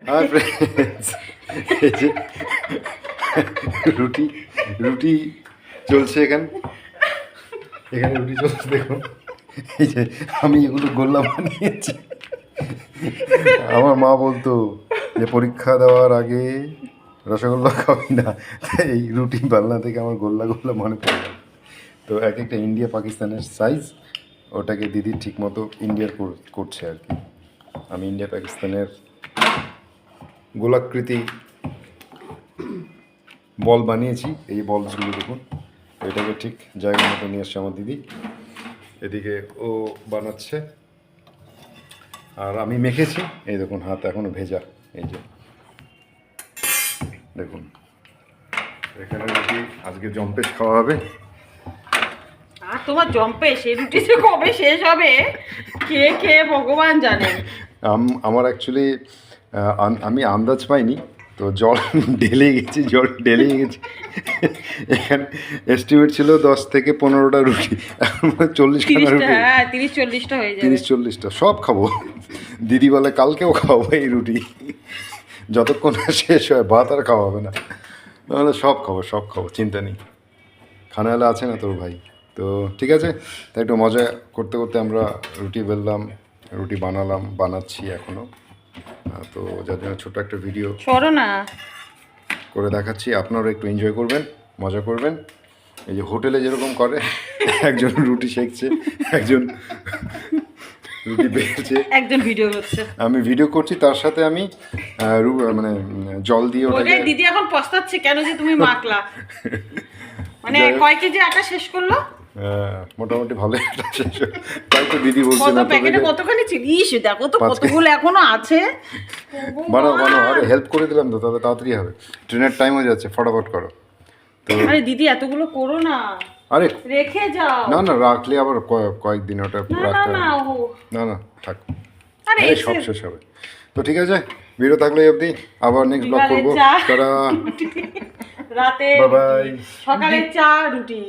Hi friends, এই যে রুটি রুটি চলছে এখানে রুটি চলছে দেখুন। এই যে আমি এগুলো গোল্লা বানিয়েছি। আমার মা বলতো যে পরীক্ষা দেওয়ার আগে রসগোল্লা খাবি না, তাই এই রুটি বালনা থেকে আমার গোল্লা গোল্লা মনে পড়ে গেল। তো এক একটা ইন্ডিয়া পাকিস্তানের সাইজ, ওটাকে দিদি ঠিক মতো ইন্ডিয়ার করছে আর কি। আমি ইন্ডিয়া পাকিস্তানের গোলাকৃতি বল বানিয়েছি। এই বলসগুলো দেখুন, এটাকে ঠিক জায়গা মতো নিয়ে আসছে আমার দিদি। এদিকে ও বানাচ্ছে আর আমি মেখেছি। এই দেখুন হাত এখনো ভেজা। এই যে দেখুন, এখানে রুটি আজকে জম্পেশ খাওয়া হবে। আর তোমার জম্পেশ এই রুটি যে কবে শেষ হবে কে কে ভগবান জানে। আমার অ্যাকচুয়ালি আমি আন্দাজ পাইনি, তো জল ঢেলে গেছি, এখানে এস্টিমেট ছিল 10 থেকে 15টা রুটি, এখন 40খানা রুটি। হ্যাঁ 30-40টা হয়ে যাবে। 30-40টা সব খাবো। দিদি বলে কালকেও খাওয়াবো এই রুটি, যতক্ষণ না শেষ হয় ভাত আর খাওয়া হবে না। তাহলে সব খাবো, চিন্তা নেই। খানাওয়ালা আছে না তোর ভাই। তো ঠিক আছে, তাই একটু মজা করতে করতে আমরা রুটি বেললাম, রুটি বানাচ্ছি এখনও। তো যার জন্য ছোট্ট একটা ভিডিও সরো না। করে দেখাচ্ছি, আপনারা একটু এনজয় করবেন, মজা করবেন। এই যে হোটেলে যেরকম করে, একজন রুটি সেঁকছে, একজন রুটি বেলছে, একজন ভিডিও করছে, আমি ভিডিও করছি, তার সাথে আমি মানে জল দিয়ে ওটাকে। ওটাই দিদি এখন পস্তাচ্ছে কেন যে তুমি মাখলা। মানে কয় কেজি আটা শেষ করলো? মোটামুটি ভালো একটা শেষ, তাই তো দিদি বলছে কত না প্যাকেটে তোকে কতখানি ছিল, ইস দেখো তো কতগুলো এখনো আছে। বানাও, আরে হেল্প করে দিলাম তো, তাহলে তাড়াতাড়ি হবে। ট্রেনের টাইম হয়ে যাচ্ছে, ফটাফট করো। তো আরে দিদি এতগুলো করো না, আরে রেখে যাও। না রাখলে আবার কয়েকদিন ওটা রাখতে হবে। না থাক, আরে সব শেষ হবে। তো ঠিক আছে, ভিডিও থাকলে এই অবধি, আবার নেক্সট ব্লগ করবো। তারা রাতে বাই বাই। সকালে চা রুটি।